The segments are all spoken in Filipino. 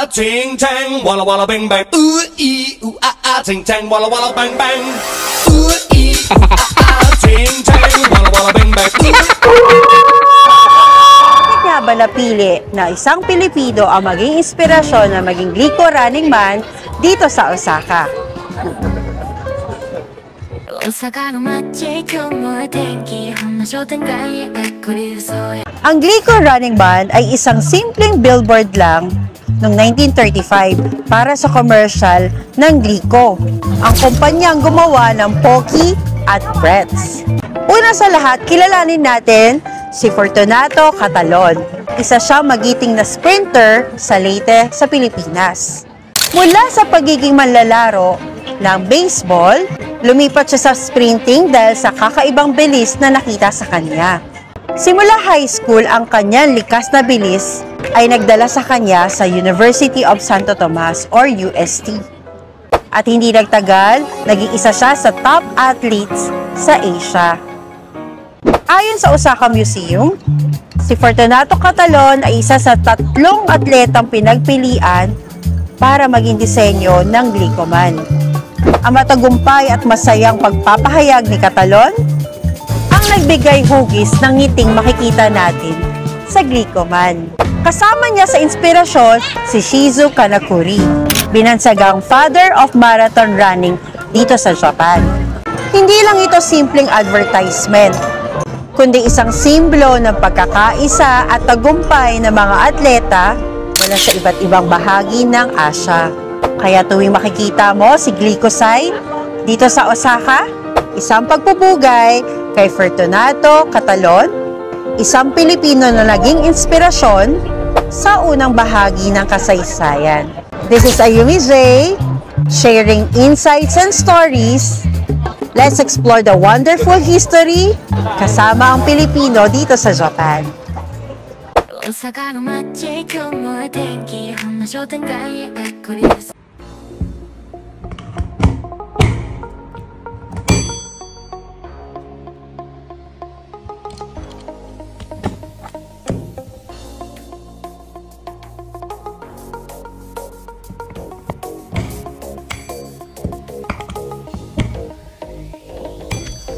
Ting tang, walla walla bang bang. Ooh ee ooh ting tang, walla walla bang bang. Ooh ee ting tang, walla walla bang bang. Bakit nga ba napili na isang Pilipino ang maging inspirasyon na maging Glico Running Man dito sa Osaka? Ang Glico Running Man ay isang simpleng billboard lang noong 1935 para sa commercial ng Glico, ang kumpanyang gumawa ng Pocky at Pretz. Una sa lahat, kilalanin natin si Fortunato Catalon. Isa siyang magiting na sprinter sa Leyte sa Pilipinas. Mula sa pagiging manlalaro ng baseball, lumipat siya sa sprinting dahil sa kakaibang bilis na nakita sa kanya. Simula high school, ang kanyang likas na bilis ay nagdala sa kanya sa University of Santo Tomas or UST. At hindi nagtagal, naging isa siya sa top athletes sa Asia. Ayon sa Osaka Museum, si Fortunato Catalon ay isa sa 3 atletang pinagpilian para maging disenyo ng Glico Man. Ang matagumpay at masayang pagpapahayag ni Catalon ang nagbigay hugis ng ngiting makikita natin sa Glico Man. Kasama niya sa inspirasyon si Shizu Kanakuri, binansagang father of marathon running dito sa Japan. Hindi lang ito simpleng advertisement, kundi isang simbolo ng pagkakaisa at tagumpay ng mga atleta mula sa iba't ibang bahagi ng Asia. Kaya tuwing makikita mo si Glico Sai dito sa Osaka, isang pagpupugay kay Fortunato Catalon, isang Pilipino na naging inspirasyon sa unang bahagi ng kasaysayan. This is Ayumi J, sharing insights and stories. Let's explore the wonderful history kasama ang Pilipino dito sa Japan.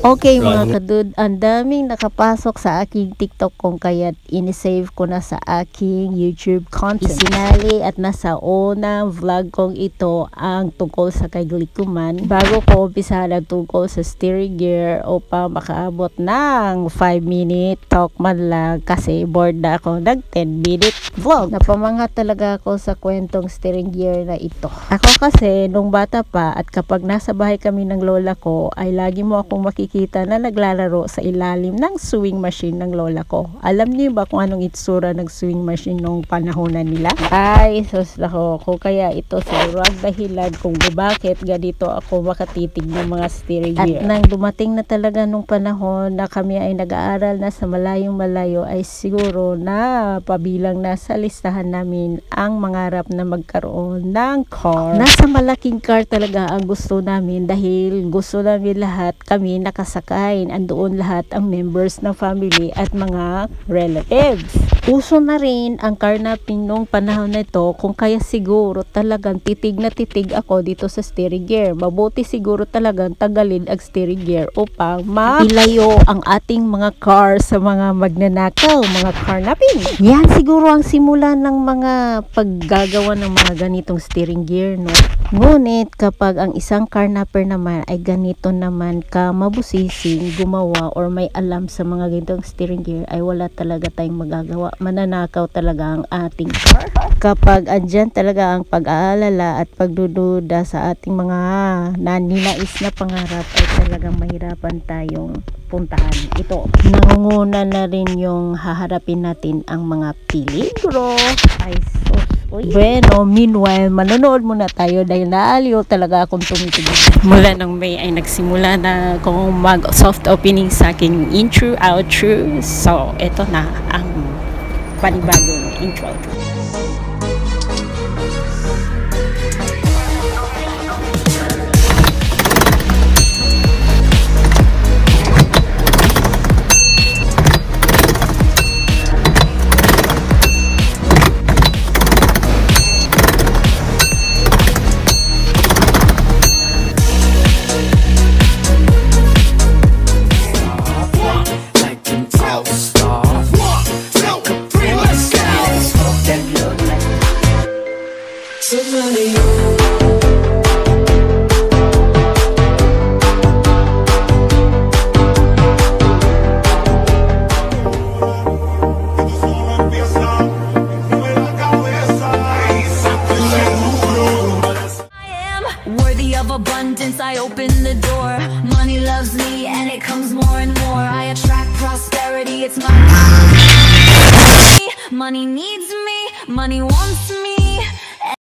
Okay mga kadud, ang daming nakapasok sa aking TikTok kung kaya't inisave ko na sa aking YouTube content. Isinali at nasa unang vlog kong ito ang tungkol sa kay Glico Man bago ko umpisa na tungkol sa steering gear upang makaabot ng 5-minute talk man lang kasi bored na ako ng 10-minute vlog. Napamangha talaga ako sa kwentong steering gear na ito. Ako kasi nung bata pa at kapag nasa bahay kami ng lola ko ay lagi mo akong makikita na naglalaro sa ilalim ng sewing machine ng lola ko. Alam niyo ba kung anong itsura ng sewing machine nung panahonan nila? Ay, sus ako. Kung kaya ito siguro ang dahilan kung bakit ganito ako makatitig ng mga steering gear. At nang dumating na talaga nung panahon na kami ay nag-aaral na sa malayong malayo ay siguro na pabilang na sa listahan namin ang mangarap na magkaroon ng car. Nasa malaking car talaga ang gusto namin dahil gusto namin lahat kami nakasakay. Andoon lahat ang members ng family at mga relatives. Uso na rin ang car natin nung panahon na ito kung kaya siguro talagang titig na titig ako dito sa steering gear. Mabuti siguro talagang tagalin ang steering gear upang mailayo ang ating mga car sa mga magnanakaw, mga carnapping. Yan siguro ang simula ng mga paggagawa ng mga ganitong steering gear, no? Ngunit kapag ang isang carnapper naman ay ganito naman ka mabusising gumawa or may alam sa mga ganitong steering gear ay wala talaga tayong magagawa. Mananakaw talaga ang ating car. Kapag andyan talaga ang pag-aalala at pagdududa sa ating mga naninais na pangarap ay talagang mahirapan tayong puntahan ito. Nangunguna na rin yung haharapin natin ang mga peligro. Ay sus. Bueno, meanwhile, manonood muna tayo dahil naaliw talaga akong tumitigil. Mula nung May ay nagsimula na akong mag-soft opening sa aking intro, outro. So, ito na ang panibagong intro. of abundance, I open the door. Money loves me and it comes more and more. I attract prosperity, it's my money needs me, money wants me.